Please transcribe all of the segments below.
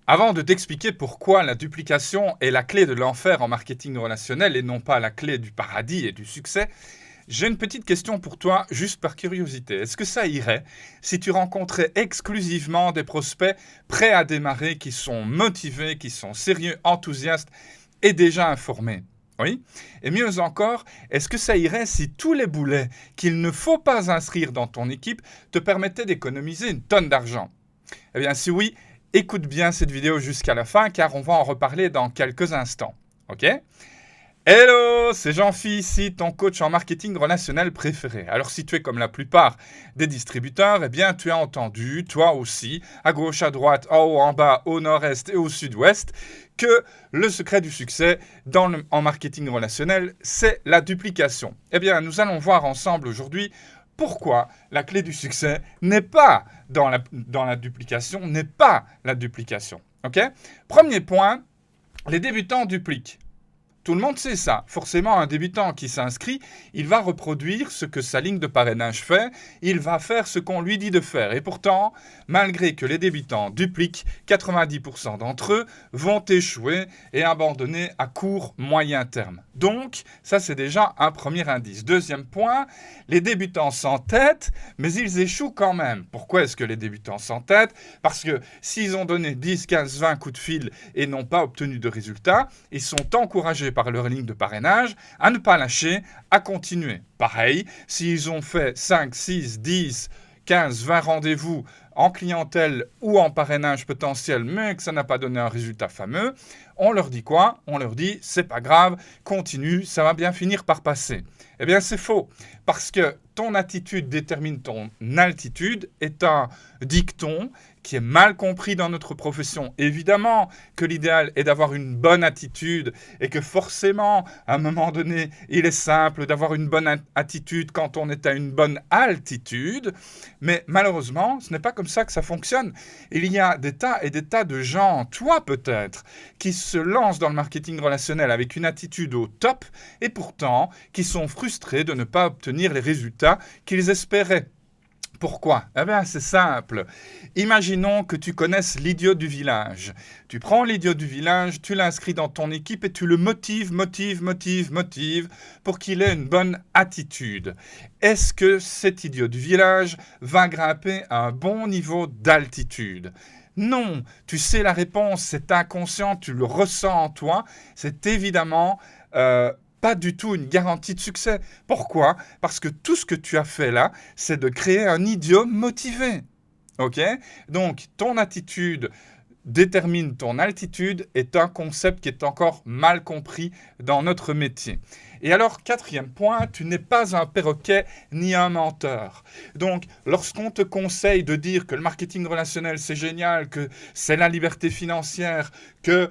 Avant de t'expliquer pourquoi la duplication est la clé de l'enfer en marketing relationnel et non pas la clé du paradis et du succès, j'ai une petite question pour toi, juste par curiosité. Est-ce que ça irait si tu rencontrais exclusivement des prospects prêts à démarrer, qui sont motivés, qui sont sérieux, enthousiastes et déjà informés? Oui. Et mieux encore, est-ce que ça irait si tous les boulets qu'il ne faut pas inscrire dans ton équipe te permettaient d'économiser une tonne d'argent? Eh bien, si oui, écoute bien cette vidéo jusqu'à la fin, car on va en reparler dans quelques instants. Ok? Hello, c'est Jean-Phi ici, ton coach en marketing relationnel préféré. Alors si tu es comme la plupart des distributeurs, eh bien tu as entendu, toi aussi, à gauche, à droite, en haut, en bas, au nord-est et au sud-ouest, que le secret du succès en marketing relationnel, c'est la duplication. Eh bien, nous allons voir ensemble aujourd'hui pourquoi la clé du succès n'est pas dans la duplication, n'est pas la duplication. Ok? Premier point, les débutants dupliquent. Tout le monde sait ça. Forcément, un débutant qui s'inscrit, il va reproduire ce que sa ligne de parrainage fait, il va faire ce qu'on lui dit de faire. Et pourtant, malgré que les débutants dupliquent, 90% d'entre eux vont échouer et abandonner à court, moyen terme. Donc, ça c'est déjà un premier indice. Deuxième point, les débutants s'entêtent, mais ils échouent quand même. Pourquoi est-ce que les débutants s'entêtent? Parce que s'ils ont donné 10, 15, 20 coups de fil et n'ont pas obtenu de résultats, ils sont encouragés par leur ligne de parrainage à ne pas lâcher, à continuer. Pareil, s'ils ont fait 5, 6, 10, 15, 20 rendez-vous en clientèle ou en parrainage potentiel, mais que ça n'a pas donné un résultat fameux, on leur dit quoi? On leur dit, c'est pas grave, continue, ça va bien finir par passer. Eh bien, c'est faux, parce que ton attitude détermine ton altitude est un dicton qui est mal compris dans notre profession. Évidemment que l'idéal est d'avoir une bonne attitude et que forcément, à un moment donné, il est simple d'avoir une bonne attitude quand on est à une bonne altitude, mais malheureusement, ce n'est pas comme ça que ça fonctionne. Il y a des tas et des tas de gens, toi peut-être, qui se lancent dans le marketing relationnel avec une attitude au top et pourtant qui sont frustrés de ne pas obtenir les résultats qu'ils espéraient. Pourquoi? Eh bien, c'est simple. Imaginons que tu connaisses l'idiot du village. Tu prends l'idiot du village, tu l'inscris dans ton équipe et tu le motives pour qu'il ait une bonne attitude. Est-ce que cet idiot du village va grimper à un bon niveau d'altitude? Non, tu sais la réponse, c'est inconscient, tu le ressens en toi. C'est évidemment pas du tout une garantie de succès. Pourquoi? Parce que tout ce que tu as fait là, c'est de créer un idiot motivé. Ok? Donc, ton attitude détermine ton altitude est un concept qui est encore mal compris dans notre métier. Et alors, quatrième point, tu n'es pas un perroquet ni un menteur. Donc, lorsqu'on te conseille de dire que le marketing relationnel, c'est génial, que c'est la liberté financière, que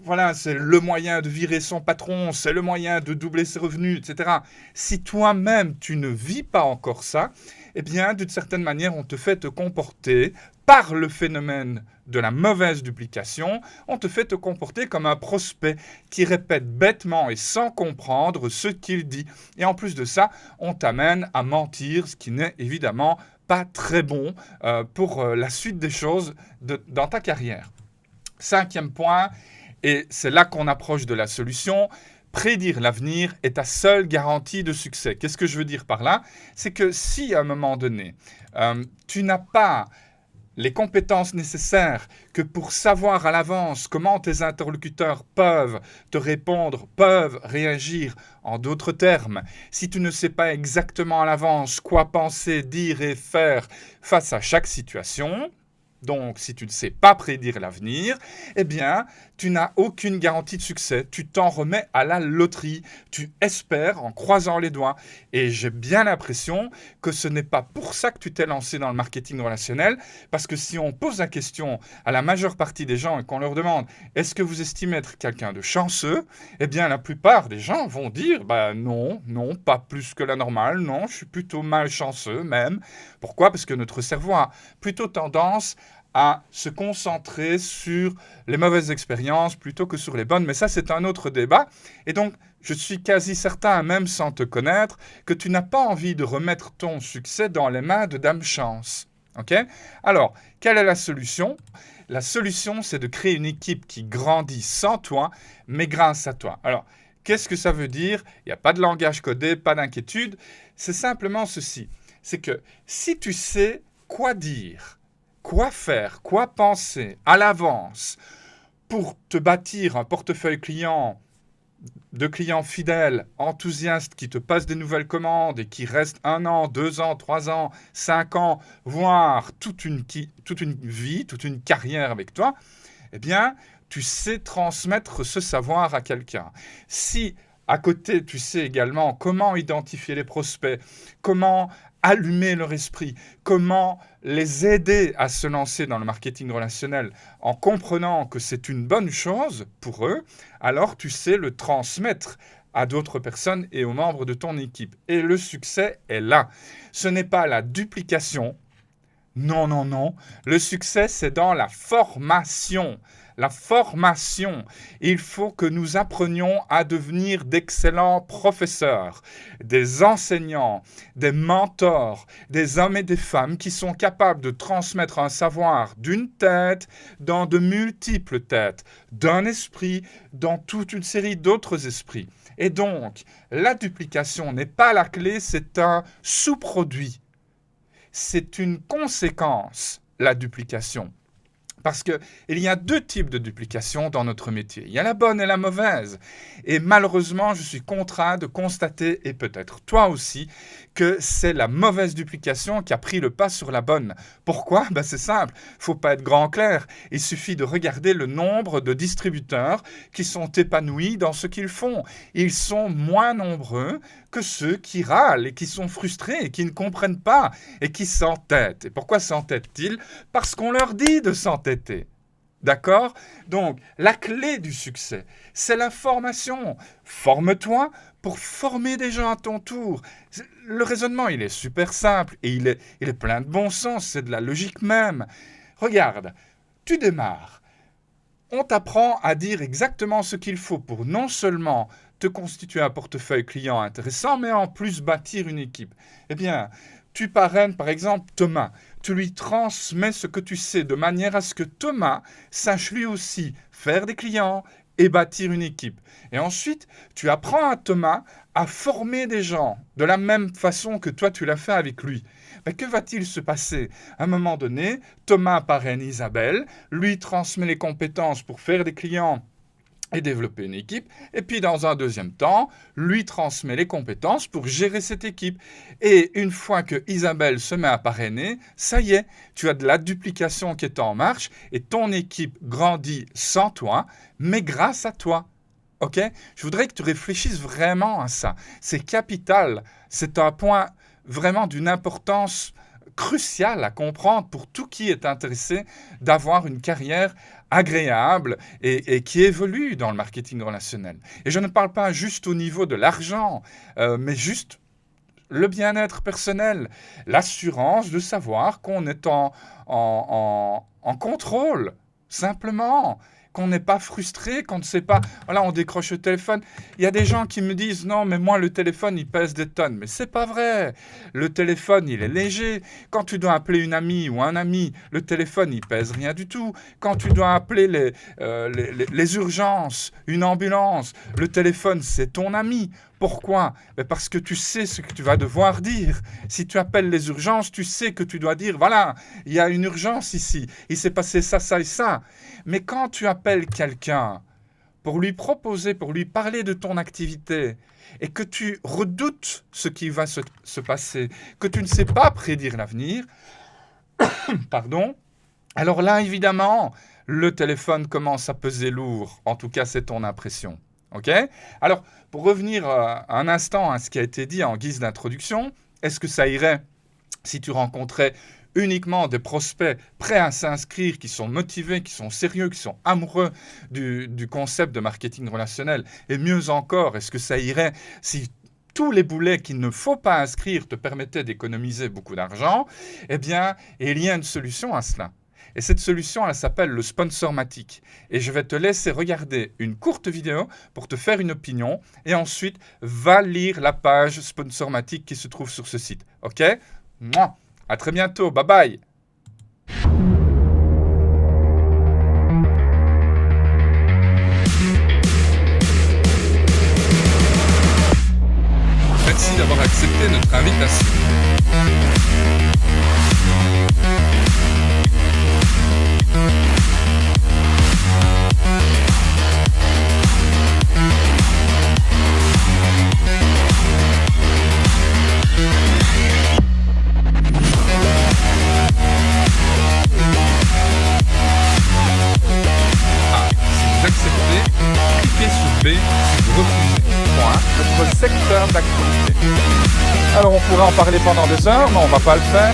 voilà, c'est le moyen de virer son patron, c'est le moyen de doubler ses revenus, etc. Si toi-même, tu ne vis pas encore ça, eh bien, d'une certaine manière, on te fait te comporter par le phénomène de la mauvaise duplication, on te fait te comporter comme un prospect qui répète bêtement et sans comprendre ce qu'il dit. Et en plus de ça, on t'amène à mentir, ce qui n'est évidemment pas très bon pour la suite des choses dans ta carrière. Cinquième point, et c'est là qu'on approche de la solution, prédire l'avenir est ta seule garantie de succès. Qu'est-ce que je veux dire par là? C'est que si à un moment donné, tu n'as pas les compétences nécessaires que pour savoir à l'avance comment tes interlocuteurs peuvent te répondre, peuvent réagir, en d'autres termes, si tu ne sais pas exactement à l'avance quoi penser, dire et faire face à chaque situation, donc, si tu ne sais pas prédire l'avenir, eh bien, tu n'as aucune garantie de succès. Tu t'en remets à la loterie. Tu espères en croisant les doigts. Et j'ai bien l'impression que ce n'est pas pour ça que tu t'es lancé dans le marketing relationnel. Parce que si on pose la question à la majeure partie des gens et qu'on leur demande « Est-ce que vous estimez être quelqu'un de chanceux ?» Eh bien, la plupart des gens vont dire « Non, pas plus que la normale. Non, je suis plutôt malchanceux même. » Pourquoi? Parce que notre cerveau a plutôt tendance à se concentrer sur les mauvaises expériences plutôt que sur les bonnes. Mais ça, c'est un autre débat. Et donc, je suis quasi certain, même sans te connaître, que tu n'as pas envie de remettre ton succès dans les mains de Dame Chance. OK? Alors, quelle est la solution? La solution, c'est de créer une équipe qui grandit sans toi, mais grâce à toi. Alors, qu'est-ce que ça veut dire? Il n'y a pas de langage codé, pas d'inquiétude. C'est simplement ceci. C'est que si tu sais quoi dire, quoi faire, quoi penser à l'avance pour te bâtir un portefeuille client de clients fidèles, enthousiastes, qui te passent des nouvelles commandes et qui restent 1 an, 2 ans, 3 ans, 5 ans, voire toute une vie, toute une carrière avec toi, eh bien, tu sais transmettre ce savoir à quelqu'un. Si à côté, tu sais également comment identifier les prospects, comment allumer leur esprit, comment les aider à se lancer dans le marketing relationnel en comprenant que c'est une bonne chose pour eux, alors tu sais le transmettre à d'autres personnes et aux membres de ton équipe. Et le succès est là. Ce n'est pas la duplication. Non, non, non. Le succès, c'est dans la formation. La formation. Il faut que nous apprenions à devenir d'excellents professeurs, des enseignants, des mentors, des hommes et des femmes qui sont capables de transmettre un savoir d'une tête dans de multiples têtes, d'un esprit dans toute une série d'autres esprits. Et donc, la duplication n'est pas la clé, c'est un sous-produit. C'est une conséquence, la duplication. Parce qu'il y a 2 types de duplication dans notre métier. Il y a la bonne et la mauvaise. Et malheureusement, je suis contraint de constater, et peut-être toi aussi, que c'est la mauvaise duplication qui a pris le pas sur la bonne. Pourquoi? C'est simple. Il ne faut pas être grand clair. Il suffit de regarder le nombre de distributeurs qui sont épanouis dans ce qu'ils font. Ils sont moins nombreux que ceux qui râlent et qui sont frustrés et qui ne comprennent pas et qui s'entêtent. Et pourquoi s'entêtent-ils? Parce qu'on leur dit de s'entêter. D'accord? Donc, la clé du succès, c'est la formation. Forme-toi pour former des gens à ton tour. Le raisonnement, il est super simple et il est plein de bon sens, c'est de la logique même. Regarde, tu démarres. On t'apprend à dire exactement ce qu'il faut pour non seulement te constituer un portefeuille client intéressant, mais en plus bâtir une équipe. Eh bien, tu parraines par exemple Thomas. Tu lui transmets ce que tu sais de manière à ce que Thomas sache lui aussi faire des clients et bâtir une équipe. Et ensuite, tu apprends à Thomas à former des gens de la même façon que toi tu l'as fait avec lui. Que va-t-il se passer? À un moment donné, Thomas parraine Isabelle, lui transmet les compétences pour faire des clients et développer une équipe, et puis dans un deuxième temps, lui transmet les compétences pour gérer cette équipe. Et une fois que Isabelle se met à parrainer, ça y est, tu as de la duplication qui est en marche, et ton équipe grandit sans toi, mais grâce à toi. Ok? Je voudrais que tu réfléchisses vraiment à ça. C'est capital, c'est un point vraiment d'une importance cruciale à comprendre pour tout qui est intéressé d'avoir une carrière agréable et qui évolue dans le marketing relationnel. Et je ne parle pas juste au niveau de l'argent, mais juste le bien-être personnel, l'assurance de savoir qu'on est en contrôle, simplement, qu'on n'est pas frustré, qu'on ne sait pas, voilà, on décroche le téléphone. Il y a des gens qui me disent, non, mais moi, le téléphone, il pèse des tonnes. Mais c'est pas vrai. Le téléphone, il est léger. Quand tu dois appeler une amie ou un ami, le téléphone, il pèse rien du tout. Quand tu dois appeler les urgences, une ambulance, le téléphone, c'est ton ami. Pourquoi? Parce que tu sais ce que tu vas devoir dire. Si tu appelles les urgences, tu sais que tu dois dire, voilà, il y a une urgence ici, il s'est passé ça, ça et ça. Mais quand tu appelles quelqu'un pour lui proposer, pour lui parler de ton activité, et que tu redoutes ce qui va se passer, que tu ne sais pas prédire l'avenir, pardon, alors là, évidemment, le téléphone commence à peser lourd. En tout cas, c'est ton impression. OK? Alors, pour revenir un instant à ce qui a été dit en guise d'introduction, est-ce que ça irait si tu rencontrais uniquement des prospects prêts à s'inscrire, qui sont motivés, qui sont sérieux, qui sont amoureux du concept de marketing relationnel? Et mieux encore, est-ce que ça irait si tous les boulets qu'il ne faut pas inscrire te permettaient d'économiser beaucoup d'argent? Eh bien, il y a une solution à cela. Et cette solution, elle s'appelle le Sponsormatic. Et je vais te laisser regarder une courte vidéo pour te faire une opinion. Et ensuite, va lire la page Sponsormatic qui se trouve sur ce site. OK? Mouah. À très bientôt. Bye bye. notre secteur d'activité. Alors on pourrait en parler pendant des heures, mais on ne va pas le faire.